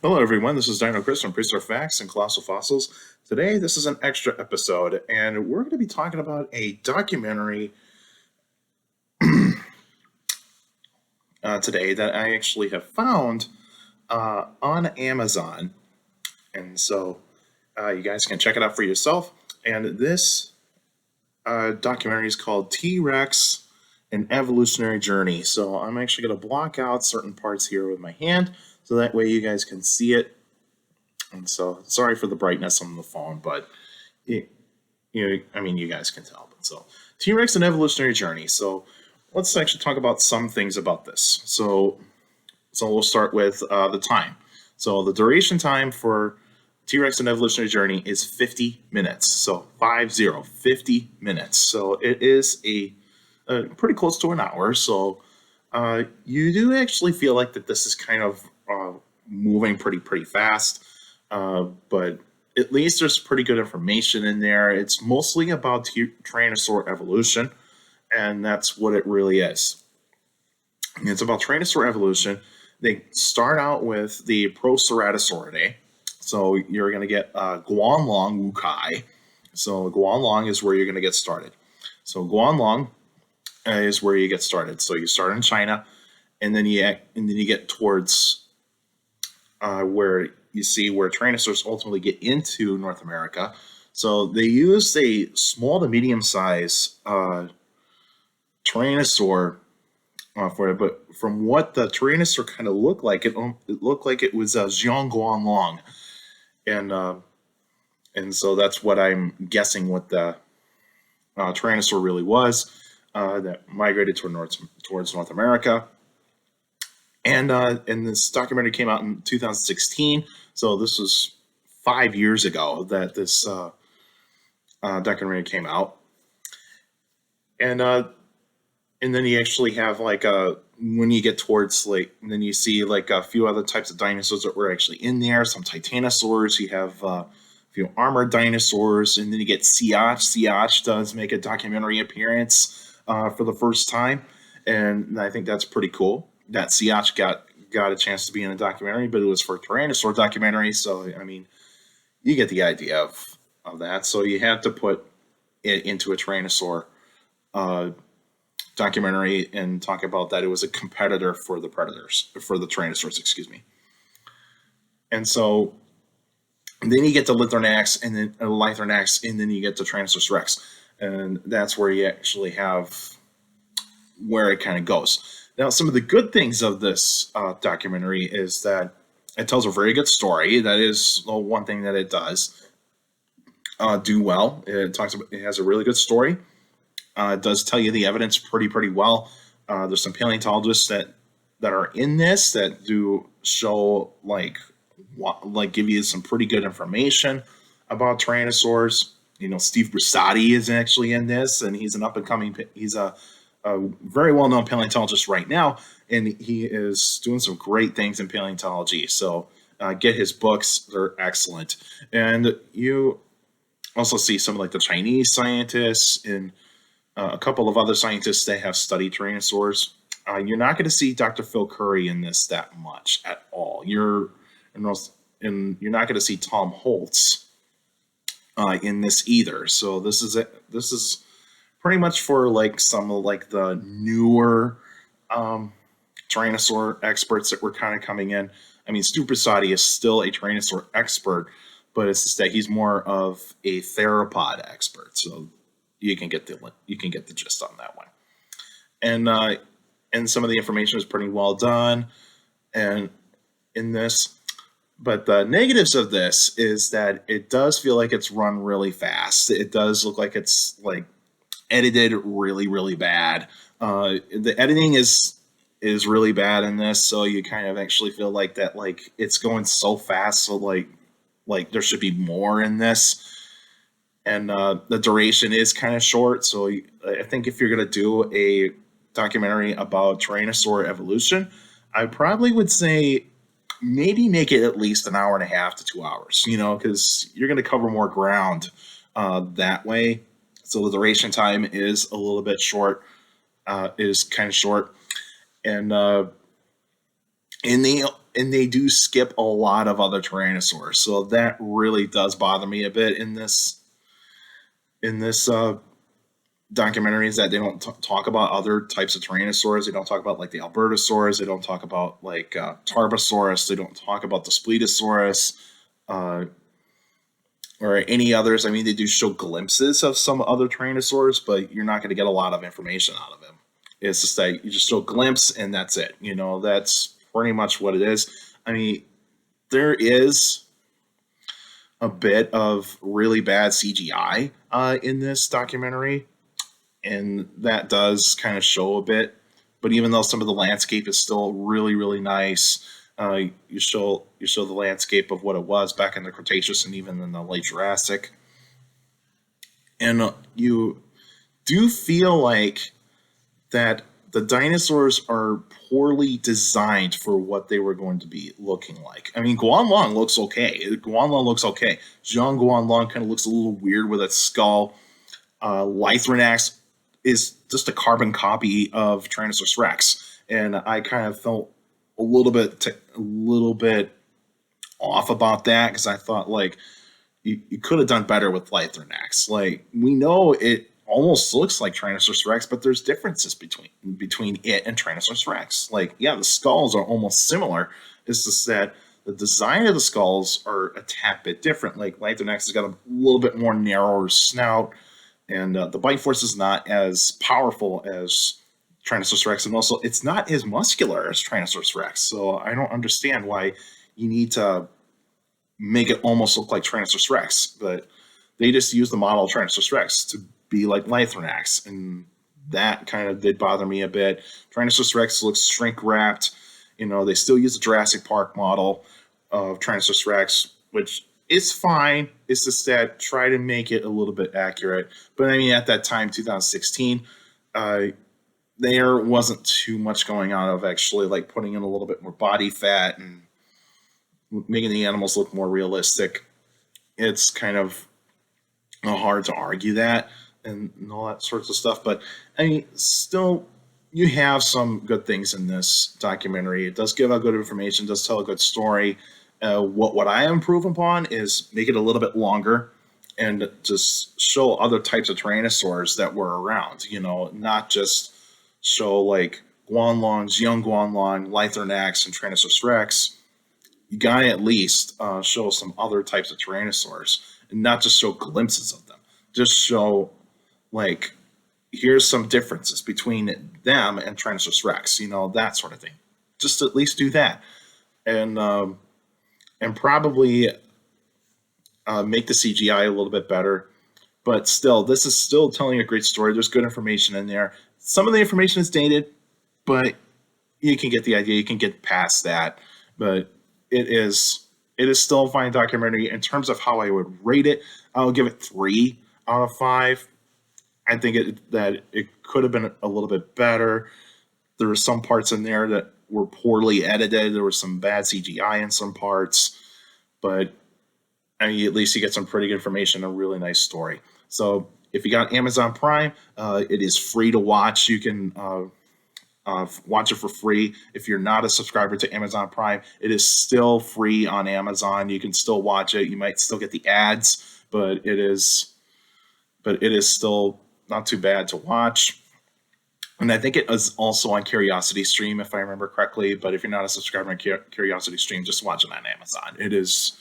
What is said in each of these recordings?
Hello, everyone. This is Dino Chris from Prehistoric Facts and Colossal Fossils. Today, this is an extra episode, and we're going to be talking about a documentary today that I actually have found on Amazon. And so you guys can check it out for yourself. And this documentary is called T.rex An Evolutionary Journey. So I'm actually going to block out certain parts here with my hand so that way you guys can see it. And so, sorry for the brightness on the phone, but you guys can tell. But so, T.rex An Evolutionary Journey. So, let's actually talk about some things about this. So we'll start with the time. So, the duration time for T.rex An Evolutionary Journey is 50 minutes. So, 50 minutes. So, it is a pretty close to an hour. So, you do actually feel like that this is kind of moving pretty fast. But at least there's pretty good information in there. It's mostly about Tyrannosaur evolution, and that's what it really is. It's about Tyrannosaur evolution. They start out with the Proceratosauridae. So you're going to get Guanlong Wukai. So Guanlong is where you're going to get started. So Guanlong is where you get started. So you start in China, and then you get towards where you see where Tyrannosaurs ultimately get into North America. So they use a small to medium size Tyrannosaur for it, but from what the Tyrannosaur kind of looked like, it looked like it was Jiang Guanlong, and so that's what I'm guessing what the Tyrannosaur really was that migrated towards North America. And this documentary came out in 2016, so this was 5 years ago that this documentary came out. And then you actually have when you get towards and then you see a few other types of dinosaurs that were actually in there. Some titanosaurs. You have a few armored dinosaurs, and then you get Siach. Siach does make a documentary appearance for the first time, and I think that's pretty cool. That Siach got a chance to be in a documentary, but it was for a Tyrannosaur documentary. So I mean, you get the idea of that. So you have to put it into a Tyrannosaur documentary and talk about that it was a competitor for the Tyrannosaurs, excuse me. And so then you get to Lithonax, and then Lithonax, and then you get to Tyrannosaurus Rex, and that's where you actually have where it kind of goes. Now, some of the good things of this documentary is that it tells a very good story. That is the one thing that it does do well. It has a really good story. It does tell you the evidence pretty well. There's some paleontologists that are in this that do show give you some pretty good information about Tyrannosaurs. Steve Brusati is actually in this, and he's an up and coming. He's a very well-known paleontologist right now, and he is doing some great things in paleontology. So get his books; they're excellent. And you also see some of the Chinese scientists and a couple of other scientists that have studied Tyrannosaurs. You're not going to see Dr. Phil Curry in this that much at all. You're not going to see Tom Holtz in this either. So this is pretty much for some of the newer Tyrannosaur experts that were kind of coming in. I mean, Stu Brusati is still a Tyrannosaur expert, but it's just that he's more of a theropod expert. So you can get the gist on that one. And some of the information is pretty well done, and in this. But the negatives of this is that it does feel like it's run really fast. It does look like it's edited really bad. The editing is really bad in this, so you kind of actually feel like that it's going so fast, so like there should be more in this. And the duration is kind of short, so I think if you're going to do a documentary about Tyrannosaur evolution, I probably would say maybe make it at least an hour and a half to 2 hours, because you're going to cover more ground that way. So the duration time is a little bit short, is kind of short. And in and they do skip a lot of other tyrannosaurs, so that really does bother me a bit in this documentary, is that they don't talk about other types of tyrannosaurs. They don't talk about like the Albertosaurus. They don't talk about like Tarbosaurus. They don't talk about the Spletosaurus uh, or any others. I mean, they do show glimpses of some other tyrannosaurs, but you're not going to get a lot of information out of them. It's just that you just show a glimpse and that's it. You know, that's pretty much what it is. I mean, there is a bit of really bad CGI in this documentary, and that does kind of show a bit. But even though some of the landscape is still really, really nice, you show the landscape of what it was back in the Cretaceous and even in the late Jurassic, and you do feel like that the dinosaurs are poorly designed for what they were going to be looking like. I mean, Guanlong looks okay. Guanlong looks okay. Zhang Guanlong kind of looks a little weird with its skull. Lythronax is just a carbon copy of Tyrannosaurus Rex, and I kind of felt a little bit off about that because I thought like you could have done better with Lythronax. Like, we know it almost looks like Tyrannosaurus Rex, but there's differences between it and Tyrannosaurus Rex. Like, yeah, the skulls are almost similar. It's just that the design of the skulls are a tad bit different. Like, Lythronax has got a little bit more narrower snout, and the bite force is not as powerful as Tyrannosaurus Rex, and also it's not as muscular as Tyrannosaurus Rex. So I don't understand why you need to make it almost look like Tyrannosaurus Rex, but they just use the model of Tyrannosaurus Rex to be like Lythronax, and that kind of did bother me a bit. Tyrannosaurus Rex looks shrink wrapped. You know, they still use the Jurassic Park model of Tyrannosaurus Rex, which is fine. It's just that try to make it a little bit accurate. But I mean, at that time, 2016, there wasn't too much going on of actually like putting in a little bit more body fat and making the animals look more realistic. It's kind of hard to argue that and all that sorts of stuff. But I mean, still, you have some good things in this documentary. It does give out good information, does tell a good story. What I improve upon is make it a little bit longer and just show other types of tyrannosaurs that were around. You know, not just show like Guanlongs, young Guanlong, Lythronax, and Tyrannosaurus Rex. You gotta at least show some other types of tyrannosaurs, and not just show glimpses of them. Just show like, here's some differences between them and Tyrannosaurus Rex. You know, that sort of thing. Just at least do that, and probably make the CGI a little bit better. But still, this is still telling a great story. There's good information in there. Some of the information is dated, but you can get the idea. You can get past that. But it is still a fine documentary. In terms of how I would rate it, I'll give it 3 out of 5. I think that it could have been a little bit better. There were some parts in there that were poorly edited. There was some bad CGI in some parts, but I mean, at least you get some pretty good information, a really nice story. So if you got Amazon Prime, it is free to watch. You can watch it for free. If you're not a subscriber to Amazon Prime, it is still free on Amazon. You can still watch it. You might still get the ads, but it is still not too bad to watch. And I think it is also on Curiosity Stream, if I remember correctly. But if you're not a subscriber on Curiosity Stream, just watch it on Amazon. It is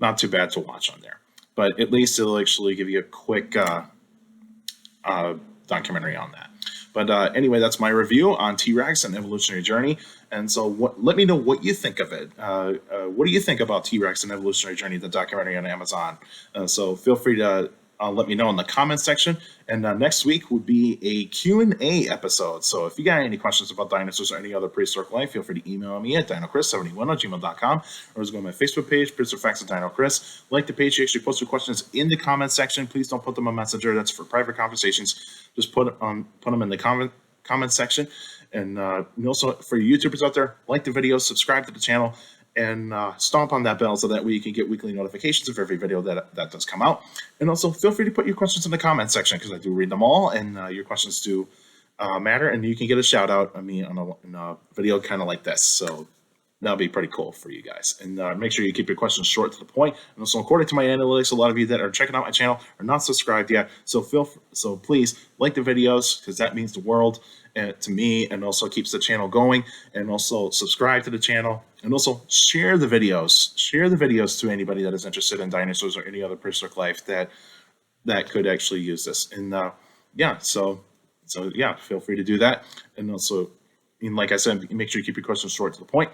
not too bad to watch on there. But at least it'll actually give you a quick documentary on that. But anyway, that's my review on T.rex An Evolutionary Journey. And so let me know what you think of it. What do you think about T.rex An Evolutionary Journey, the documentary on Amazon? So feel free to let me know in the comments section. And next week would be a Q&A episode. So if you got any questions about dinosaurs or any other prehistoric life, feel free to email me at dinochrist71@gmail.com, or just go to my Facebook page, Prehistoric Facts with Dino Chris. Like the page, you actually post your questions in the comments section. Please don't put them on Messenger. That's for private conversations. Just put them in the comment section. And also for YouTubers out there, like the video, subscribe to the channel, and stomp on that bell so that way you can get weekly notifications of every video that does come out. And also feel free to put your questions in the comment section, because I do read them all, and your questions do matter, and you can get a shout out on me in a video kind of like this. So that'll be pretty cool for you guys. And make sure you keep your questions short to the point. And also, according to my analytics, a lot of you that are checking out my channel are not subscribed yet. So please like the videos, because that means the world to me, and also keeps the channel going. And also subscribe to the channel, and also share the videos. Share the videos to anybody that is interested in dinosaurs or any other prehistoric life that could actually use this. And yeah, so yeah, feel free to do that. And also, and like I said, make sure you keep your questions short to the point.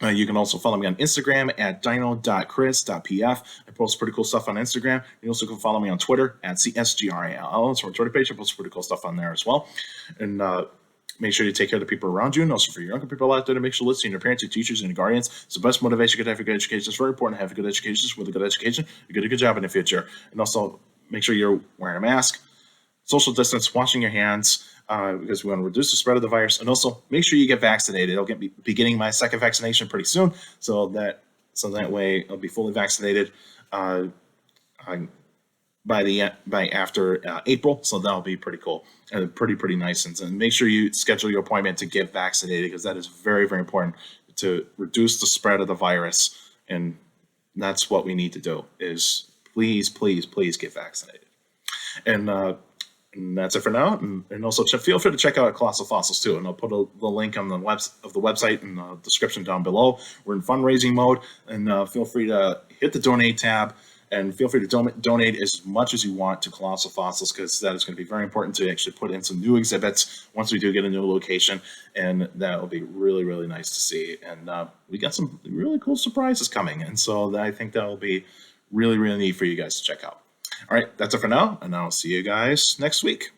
You can also follow me on Instagram at dino.chris.pf. I post pretty cool stuff on Instagram. You also can follow me on Twitter at CSGRAL. It's our Twitter page. I post pretty cool stuff on there as well. And make sure you take care of the people around you. And also for your younger people out there, to make sure listening to your parents, your teachers, and your guardians. It's the best motivation you could have for good education. It's very important to have a good education. With a good education, you get a good job in the future. And also make sure you're wearing a mask, social distance, washing your hands, because we want to reduce the spread of the virus. And also make sure you get vaccinated. I'll be getting my second vaccination pretty soon, so that way I'll be fully vaccinated by after April. So that'll be pretty cool and pretty nice. And make sure you schedule your appointment to get vaccinated, because that is very, very important to reduce the spread of the virus. And that's what we need to do, is please get vaccinated. And that's it for now. And also feel free to check out Colossal Fossils too. And I'll put the link on the website in the description down below. We're in fundraising mode, and feel free to hit the donate tab, and feel free to donate as much as you want to Colossal Fossils, because that is going to be very important to actually put in some new exhibits once we do get a new location. And that will be really, really nice to see. And we got some really cool surprises coming. And so I think that will be really, really neat for you guys to check out. All right, that's it for now, and I'll see you guys next week.